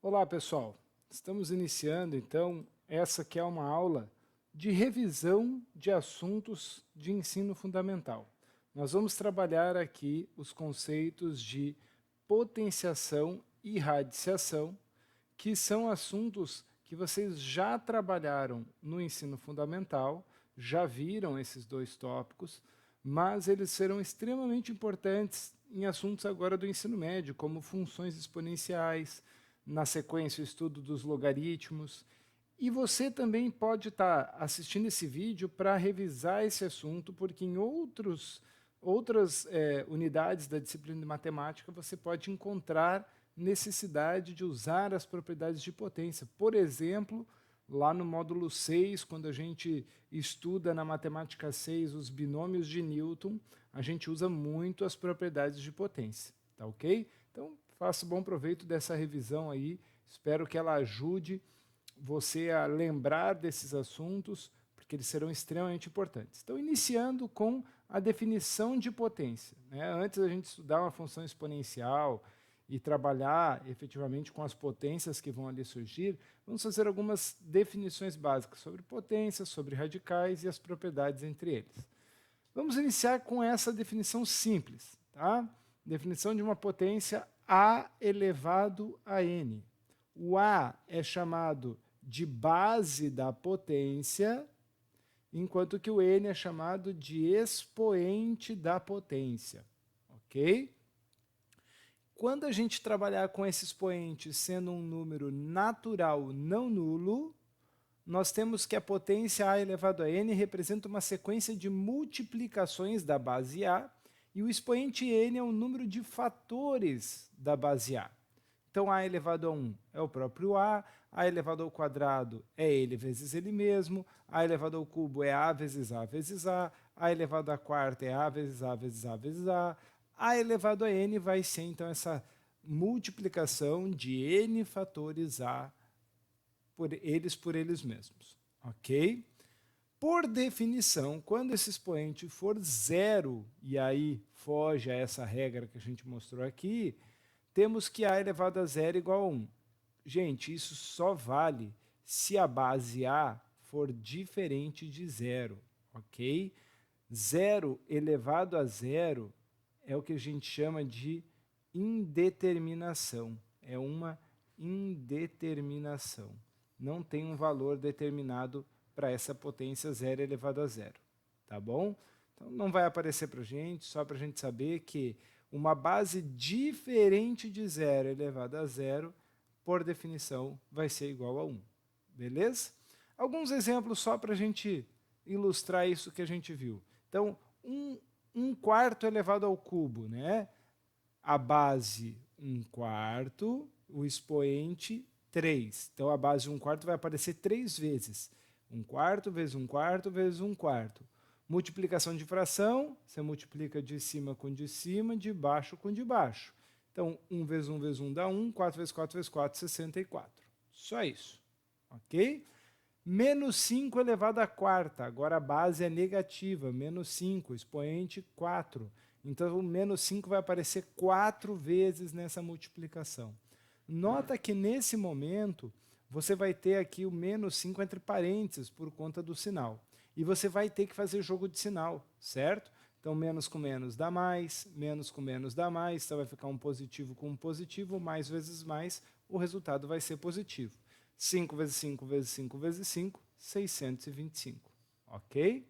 Olá, pessoal. Estamos iniciando, então, essa que é uma aula de revisão de assuntos de ensino fundamental. Nós vamos trabalhar aqui os conceitos de potenciação e radiciação, que são assuntos que vocês já trabalharam no ensino fundamental, já viram esses dois tópicos, mas eles serão extremamente importantes em assuntos agora do ensino médio, como funções exponenciais, na sequência o estudo dos logaritmos. E você também pode estar assistindo esse vídeo para revisar esse assunto, porque em outras unidades da disciplina de matemática você pode encontrar necessidade de usar as propriedades de potência. Por exemplo, lá no módulo 6, quando a gente estuda na matemática 6 os binômios de Newton, a gente usa muito as propriedades de potência, tá ok? Então, faça bom proveito dessa revisão aí, espero que ela ajude você a lembrar desses assuntos, porque eles serão extremamente importantes. Então, iniciando com a definição de potência, né? Antes da gente estudar uma função exponencial e trabalhar efetivamente com as potências que vão ali surgir, vamos fazer algumas definições básicas sobre potências, sobre radicais e as propriedades entre eles. Vamos iniciar com essa definição simples, tá? Definição de uma potência A elevado a n. O A é chamado de base da potência, enquanto que o n é chamado de expoente da potência, ok? Quando a gente trabalhar com esse expoente sendo um número natural não nulo, nós temos que a potência a elevado a n representa uma sequência de multiplicações da base a, e o expoente n é o número de fatores da base a. Então, a elevado a 1 é o próprio a elevado ao quadrado é ele vezes ele mesmo, a elevado ao cubo é a vezes a elevado à quarta é a vezes a vezes a vezes a elevado a n vai ser, então, essa multiplicação de n fatores a por eles mesmos, ok? Por definição, quando esse expoente for zero, e aí foge a essa regra que a gente mostrou aqui, temos que a elevado a zero igual a 1. Gente, isso só vale se a base a for diferente de zero, ok? Zero elevado a zero é o que a gente chama de indeterminação. É uma indeterminação. Não tem um valor determinado para essa potência zero elevado a zero, tá bom? Então não vai aparecer para a gente, só para a gente saber que uma base diferente de zero elevado a zero, por definição, vai ser igual a 1, beleza? Alguns exemplos só para a gente ilustrar isso que a gente viu. Então, 1/4 elevado ao cubo, né? A base 1/4, o expoente 3. Então, a base 1/4 vai aparecer 3 vezes. 1/4 vezes 1/4 vezes 1/4. Multiplicação de fração, você multiplica de cima com de cima, de baixo com de baixo. Então, 1 vezes 1 vezes 1 dá 1, 4 vezes 4 vezes 4, 64. Só isso, ok? Menos 5 elevado à quarta, agora a base é negativa, menos 5, expoente 4. Então, o menos 5 vai aparecer 4 vezes nessa multiplicação. Nota que, nesse momento, você vai ter aqui o menos 5 entre parênteses por conta do sinal. E você vai ter que fazer jogo de sinal, certo? Então, menos com menos dá mais, menos com menos dá mais, então vai ficar um positivo com um positivo, mais vezes mais, o resultado vai ser positivo. 5 vezes 5 vezes 5 vezes 5, 625, ok?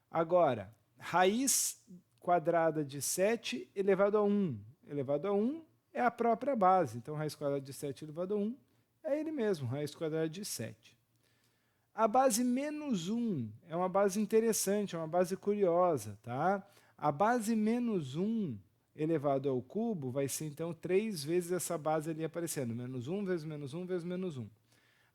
Agora, raiz quadrada de 7 elevado a 1. Elevado a 1 é a própria base, então raiz quadrada de 7 elevado a 1 é ele mesmo, raiz quadrada de 7. A base menos 1 é uma base interessante, é uma base curiosa, tá? A base menos 1 elevado ao cubo vai ser, então, 3 vezes essa base ali aparecendo. Menos 1 vezes menos 1 vezes menos 1.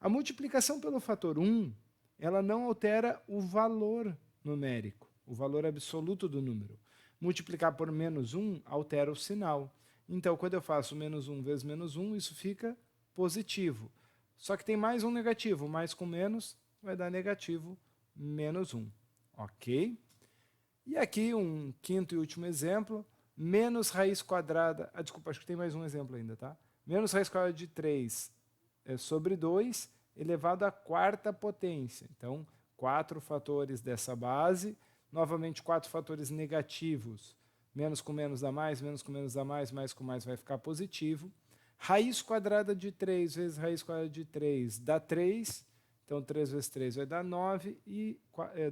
A multiplicação pelo fator 1, ela não altera o valor numérico, o valor absoluto do número. Multiplicar por menos 1 altera o sinal. Então, quando eu faço menos 1 vezes menos 1, isso fica positivo. Só que tem mais um negativo, mais com menos vai dar negativo menos 1, ok? E aqui um quinto e último exemplo, menos raiz quadrada, desculpa, acho que tem mais um exemplo ainda, tá? Menos raiz quadrada de 3 sobre 2 elevado à quarta potência. Então, 4 fatores dessa base, novamente 4 fatores negativos. Menos com menos dá mais, menos com menos dá mais com mais vai ficar positivo. Raiz quadrada de 3 vezes raiz quadrada de 3 dá 3. Então, 3 vezes 3 vai dar 9 e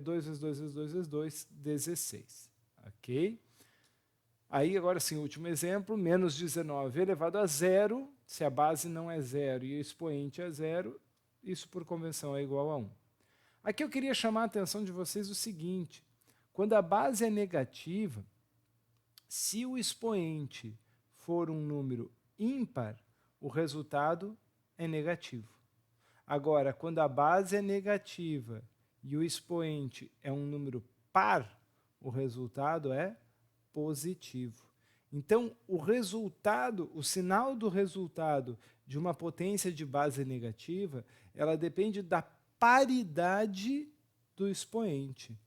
2 vezes 2 vezes 2 vezes 2, 16. Ok? Aí, agora sim, o último exemplo, menos 19 elevado a zero, se a base não é zero e o expoente é zero, isso por convenção é igual a 1. Aqui eu queria chamar a atenção de vocês o seguinte, quando a base é negativa, se o expoente for um número ímpar, o resultado é negativo. Agora, quando a base é negativa e o expoente é um número par, o resultado é positivo. Então, o resultado, o sinal do resultado de uma potência de base negativa, ela depende da paridade do expoente.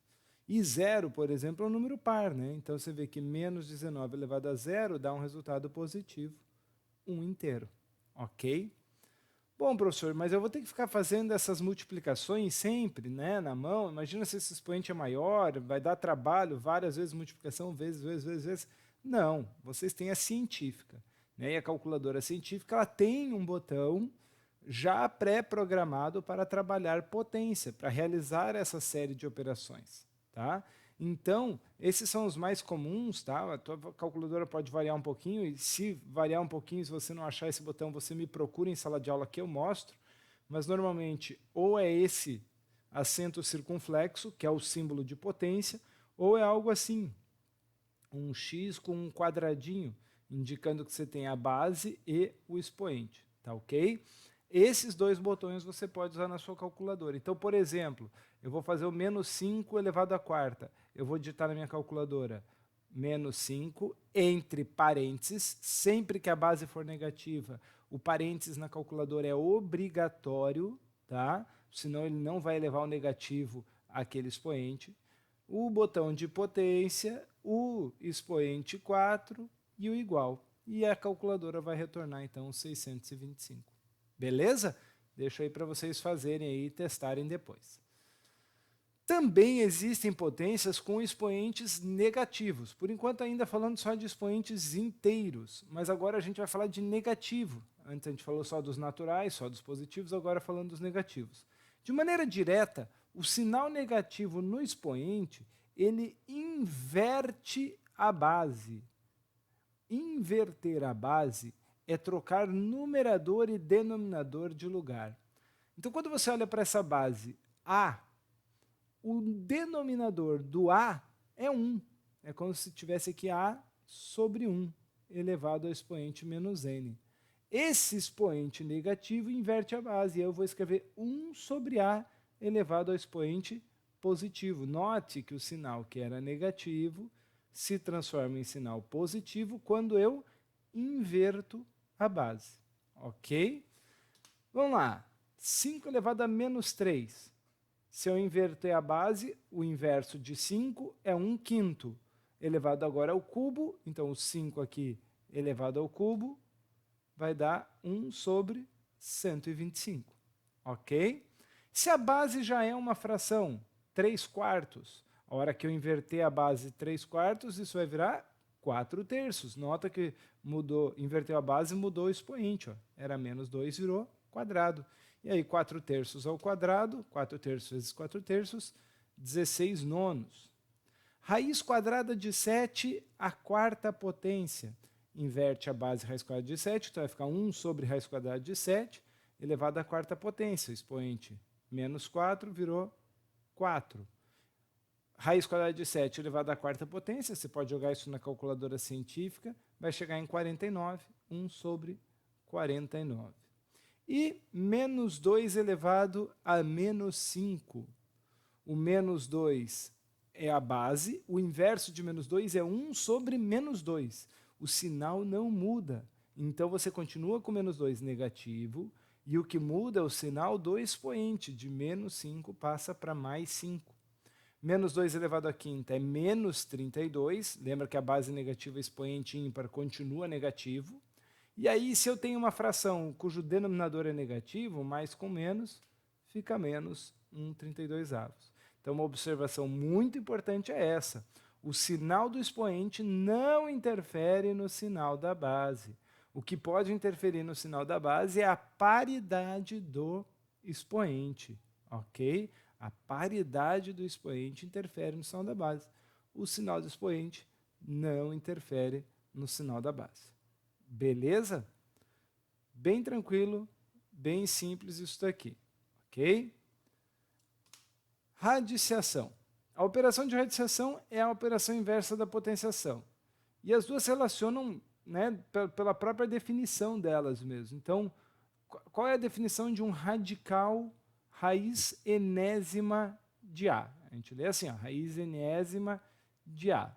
E zero, por exemplo, é um número par, né? Então, você vê que menos 19 elevado a zero dá um resultado positivo, 1 inteiro. Ok? Bom, professor, mas eu vou ter que ficar fazendo essas multiplicações sempre, né, na mão. Imagina se esse expoente é maior, vai dar trabalho, várias vezes multiplicação, vezes. Não, vocês têm a científica, né? E a calculadora científica ela tem um botão já pré-programado para trabalhar potência, para realizar essa série de operações, tá? Então, esses são os mais comuns, tá? A tua calculadora pode variar um pouquinho, e se variar um pouquinho, se você não achar esse botão, você me procura em sala de aula que eu mostro, mas normalmente ou é esse acento circunflexo, que é o símbolo de potência, ou é algo assim, um X com um quadradinho, indicando que você tem a base e o expoente, tá ok? Esses dois botões você pode usar na sua calculadora. Então, por exemplo, eu vou fazer o menos 5 elevado à quarta. Eu vou digitar na minha calculadora menos 5 entre parênteses, sempre que a base for negativa, o parênteses na calculadora é obrigatório, tá? Senão ele não vai elevar o negativo àquele expoente. O botão de potência, o expoente 4 e o igual. E a calculadora vai retornar, então, 625. Beleza? Deixo aí para vocês fazerem aí e testarem depois. Também existem potências com expoentes negativos. Por enquanto ainda falando só de expoentes inteiros, mas agora a gente vai falar de negativo. Antes a gente falou só dos naturais, só dos positivos, agora falando dos negativos. De maneira direta, o sinal negativo no expoente, ele inverte a base. Inverter a base é trocar numerador e denominador de lugar. Então, quando você olha para essa base A, o denominador do A é 1. É como se tivesse aqui A sobre 1, elevado ao expoente menos n. Esse expoente negativo inverte a base, e eu vou escrever 1 sobre A elevado ao expoente positivo. Note que o sinal que era negativo se transforma em sinal positivo quando eu inverto a base. Ok? Vamos lá. 5 elevado a menos 3. Se eu inverter a base, o inverso de 5 é 1/5. Elevado agora ao cubo, então o 5 aqui elevado ao cubo vai dar 1 sobre 125. Ok? Se a base já é uma fração, 3/4, a hora que eu inverter a base 3/4, isso vai virar 4/3. Nota que mudou, inverteu a base, mudou o expoente. Ó. Era menos 2, virou quadrado. E aí 4/3 ao quadrado, 4/3 vezes 4/3, 16 nonos. Raiz quadrada de 7 à quarta potência. Inverte a base raiz quadrada de 7, então vai ficar 1 sobre raiz quadrada de 7, elevado à quarta potência. O expoente menos 4 virou 4. Raiz quadrada de 7 elevado à quarta potência, você pode jogar isso na calculadora científica, vai chegar em 49, 1 sobre 49. E menos 2 elevado a menos 5. O menos 2 é a base, o inverso de menos 2 é 1 sobre menos 2. O sinal não muda. Então, você continua com menos 2 negativo, e o que muda é o sinal do expoente, de menos 5 passa para mais 5. Menos 2 elevado à quinta é menos 32. Lembra que a base negativa expoente ímpar continua negativo. E aí, se eu tenho uma fração cujo denominador é negativo, mais com menos, fica menos 1/32. Então, uma observação muito importante é essa. O sinal do expoente não interfere no sinal da base. O que pode interferir no sinal da base é a paridade do expoente, ok? A paridade do expoente interfere no sinal da base. O sinal do expoente não interfere no sinal da base. Beleza? Bem tranquilo, bem simples isso daqui, ok? Radiciação. A operação de radiciação é a operação inversa da potenciação. E as duas se relacionam, né, pela própria definição delas mesmo. Então, qual é a definição de um radical raiz enésima de A? A gente lê assim, ó, raiz enésima de A.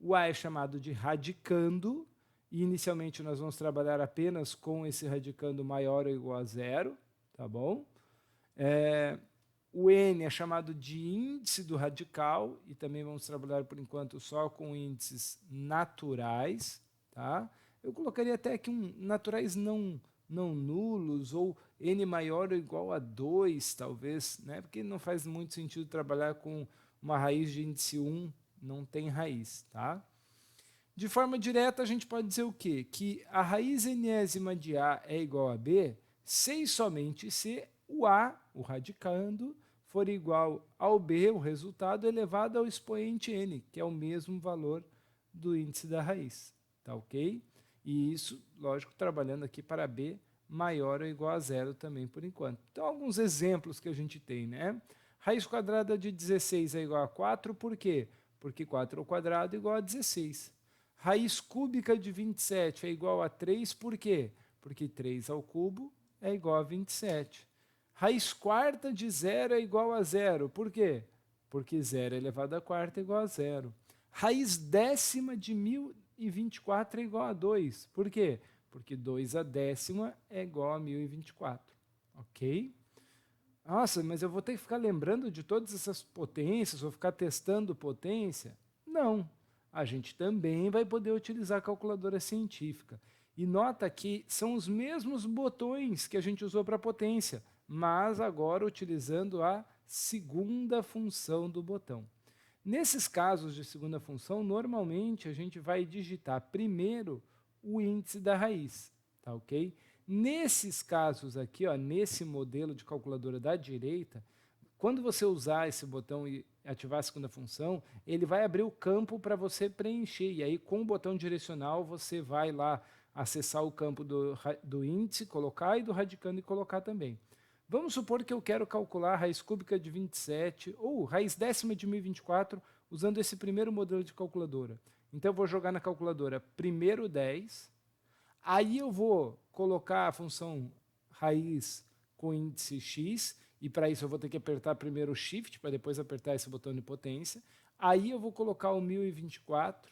O A é chamado de radicando, e inicialmente nós vamos trabalhar apenas com esse radicando maior ou igual a zero, tá bom? O N é chamado de índice do radical, e também vamos trabalhar por enquanto só com índices naturais, tá? Eu colocaria até aqui naturais não nulos, ou N maior ou igual a 2, talvez, né? Porque não faz muito sentido trabalhar com uma raiz de índice 1, não tem raiz, tá? De forma direta, a gente pode dizer o quê? Que a raiz enésima de A é igual a B se e somente se o A, o radicando, for igual ao B, o resultado, elevado ao expoente n, que é o mesmo valor do índice da raiz. Tá ok? E isso, lógico, trabalhando aqui para B maior ou igual a zero também por enquanto. Então, alguns exemplos que a gente tem, né? Raiz quadrada de 16 é igual a 4, por quê? Porque 4 ao quadrado é igual a 16. Raiz cúbica de 27 é igual a 3, por quê? Porque 3 ao cubo é igual a 27. Raiz quarta de 0 é igual a 0. Por quê? Porque 0 elevado à quarta é igual a 0. Raiz décima de 1024 é igual a 2. Por quê? Porque 2 a décima é igual a 1024. Ok? Nossa, mas eu vou ter que ficar lembrando de todas essas potências, vou ficar testando potência? Não. A gente também vai poder utilizar a calculadora científica. E nota que são os mesmos botões que a gente usou para potência, mas agora utilizando a segunda função do botão. Nesses casos de segunda função, normalmente a gente vai digitar primeiro o índice da raiz, tá ok? Nesses casos aqui, ó, nesse modelo de calculadora da direita, quando você usar esse botão e ativar a segunda função, ele vai abrir o campo para você preencher, e aí com o botão direcional você vai lá acessar o campo do índice, colocar, e do radicando e colocar também. Vamos supor que eu quero calcular a raiz cúbica de 27 ou raiz décima de 1024 usando esse primeiro modelo de calculadora. Então eu vou jogar na calculadora primeiro 10, aí eu vou colocar a função raiz com índice x, e para isso eu vou ter que apertar primeiro o shift para depois apertar esse botão de potência. Aí eu vou colocar o 1024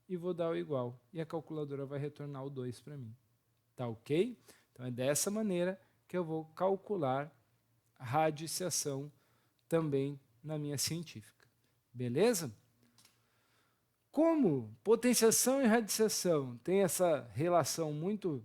e vou dar o igual, e a calculadora vai retornar o 2 para mim. Tá ok? Então é dessa maneira que eu vou calcular radiciação também na minha científica. Beleza? Como potenciação e radiciação têm essa relação muito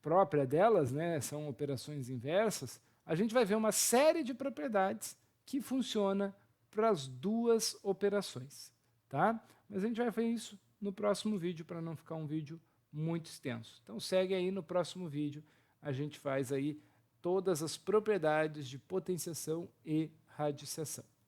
própria delas, né? São operações inversas, a gente vai ver uma série de propriedades que funcionam para as duas operações. Tá? Mas a gente vai ver isso no próximo vídeo, para não ficar um vídeo muito extenso. Então segue aí no próximo vídeo, a gente faz aí todas as propriedades de potenciação e radiciação.